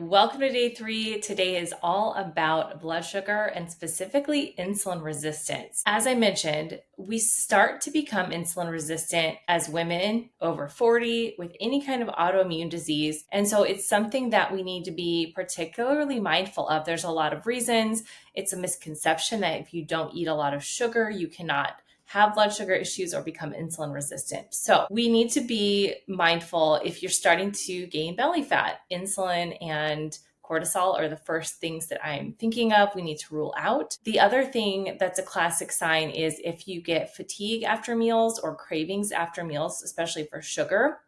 Welcome to day 3. Today is all about blood sugar and specifically insulin resistance. As I mentioned, we start to become insulin resistant as women over 40 with any kind of autoimmune disease. And so it's something that we need to be particularly mindful of. There's a lot of reasons. It's a misconception that if you don't eat a lot of sugar, you cannot have blood sugar issues or become insulin resistant. So we need to be mindful if you're starting to gain belly fat. Insulin and cortisol are the first things that I'm thinking of. We need to rule out. The other thing that's a classic sign is if you get fatigue after meals or cravings after meals, especially for sugar.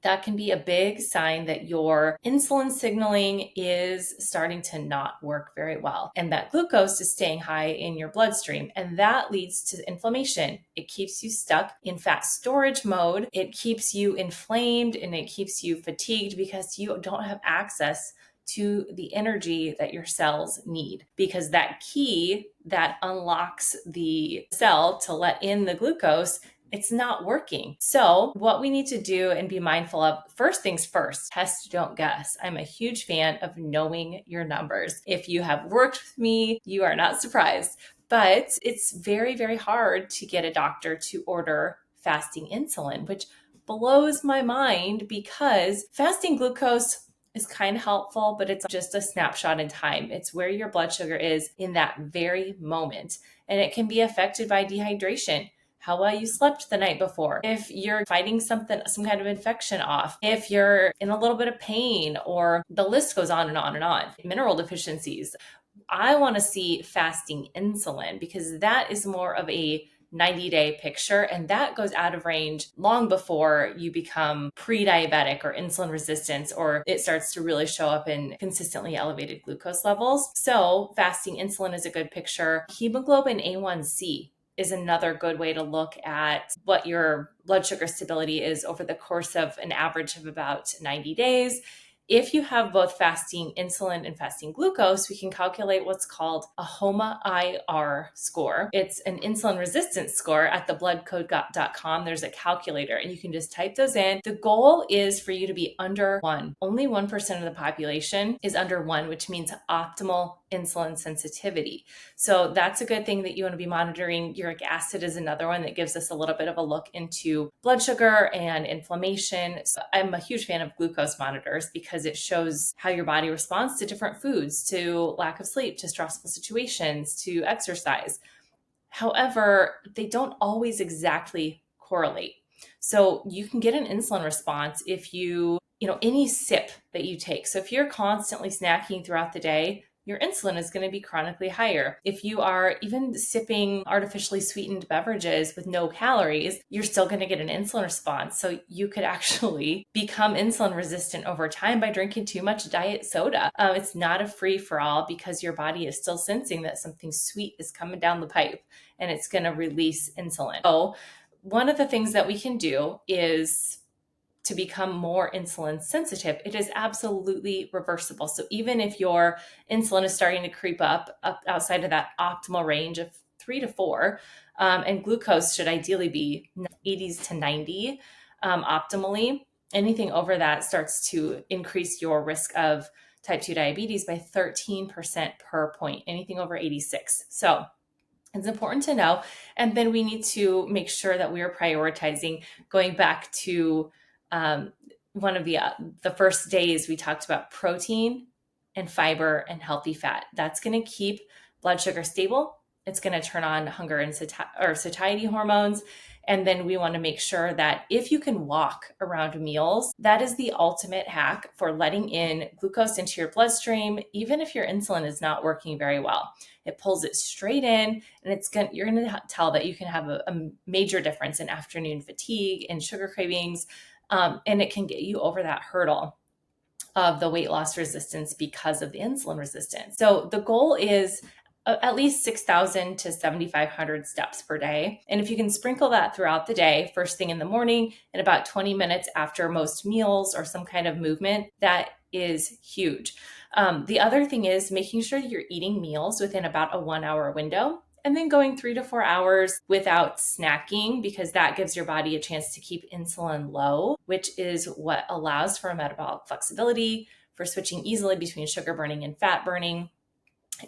That can be a big sign that your insulin signaling is starting to not work very well and that glucose is staying high in your bloodstream. And that leads to inflammation. It keeps you stuck in fat storage mode. It keeps you inflamed and it keeps you fatigued because you don't have access to the energy that your cells need, because that key that unlocks the cell to let in the glucose, it's not working. So what we need to do and be mindful of, first things first, test, don't guess. I'm a huge fan of knowing your numbers. If you have worked with me, you are not surprised, but it's very, very hard to get a doctor to order fasting insulin, which blows my mind because fasting glucose is kind of helpful, but it's just a snapshot in time. It's where your blood sugar is in that very moment, and it can be affected by dehydration, how well you slept the night before, if you're fighting some kind of infection off, if you're in a little bit of pain, or the list goes on and on and on. Mineral deficiencies. I want to see fasting insulin because that is more of a 90-day picture, and that goes out of range long before you become pre-diabetic or insulin resistance, or it starts to really show up in consistently elevated glucose levels. So fasting insulin is a good picture. Hemoglobin A1C is another good way to look at what your blood sugar stability is over the course of an average of about 90 days. If you have both fasting insulin and fasting glucose, we can calculate what's called a HOMA-IR score. It's an insulin resistance score. At thebloodcode.com, there's a calculator and you can just type those in. The goal is for you to be under 1. Only 1% of the population is under 1, which means optimal insulin sensitivity. So that's a good thing that you want to be monitoring. Uric acid is another one that gives us a little bit of a look into blood sugar and inflammation. So I'm a huge fan of glucose monitors because it shows how your body responds to different foods, to lack of sleep, to stressful situations, to exercise. However, they don't always exactly correlate. So you can get an insulin response if any sip that you take. So if you're constantly snacking throughout the day, your insulin is going to be chronically higher. If you are even sipping artificially sweetened beverages with no calories, you're still going to get an insulin response. So you could actually become insulin resistant over time by drinking too much diet soda. It's not a free for all because your body is still sensing that something sweet is coming down the pipe and it's going to release insulin. So one of the things that we can do is to become more insulin sensitive. It is absolutely reversible. So even if your insulin is starting to creep up outside of that optimal range of 3 to 4, and glucose should ideally be 80s to 90 optimally, anything over that starts to increase your risk of type 2 diabetes by 13% per point, anything over 86. So it's important to know. And then we need to make sure that we are prioritizing, going back to one of the first days we talked about protein and fiber and healthy fat. That's going to keep blood sugar stable. It's going to turn on hunger and satiety hormones. And then we want to make sure that if you can walk around meals, that is the ultimate hack for letting in glucose into your bloodstream, even if your insulin is not working very well. It pulls it straight in, and you're going to tell that you can have a major difference in afternoon fatigue and sugar cravings. And it can get you over that hurdle of the weight loss resistance because of the insulin resistance. So the goal is at least 6,000 to 7,500 steps per day. And if you can sprinkle that throughout the day, first thing in the morning and about 20 minutes after most meals or some kind of movement, that is huge. The other thing is making sure you're eating meals within about a 1 hour window, and then going 3 to 4 hours without snacking, because that gives your body a chance to keep insulin low, which is what allows for metabolic flexibility, for switching easily between sugar burning and fat burning.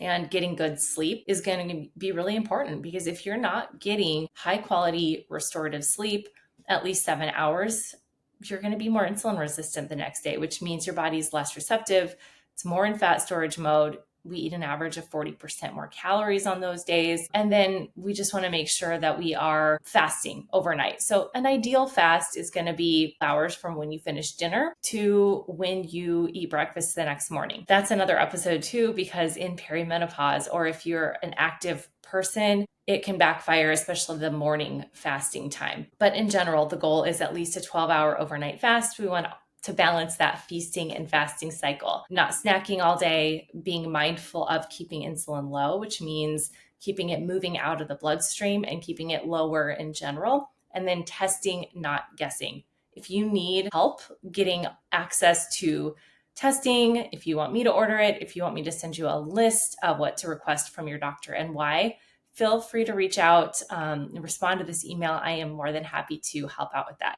And getting good sleep is going to be really important, because if you're not getting high quality restorative sleep, at least 7 hours, you're going to be more insulin resistant the next day, which means your body's less receptive. It's more in fat storage mode. We eat an average of 40% more calories on those days. And then we just want to make sure that we are fasting overnight. So an ideal fast is going to be hours from when you finish dinner to when you eat breakfast the next morning. That's another episode too, because in perimenopause, or if you're an active person, it can backfire, especially the morning fasting time. But in general, the goal is at least a 12-hour overnight fast. We want to balance that feasting and fasting cycle, not snacking all day, being mindful of keeping insulin low, which means keeping it moving out of the bloodstream and keeping it lower in general, and then testing, not guessing. If you need help getting access to testing, if you want me to order it, if you want me to send you a list of what to request from your doctor and why, feel free to reach out and respond to this email. I am more than happy to help out with that.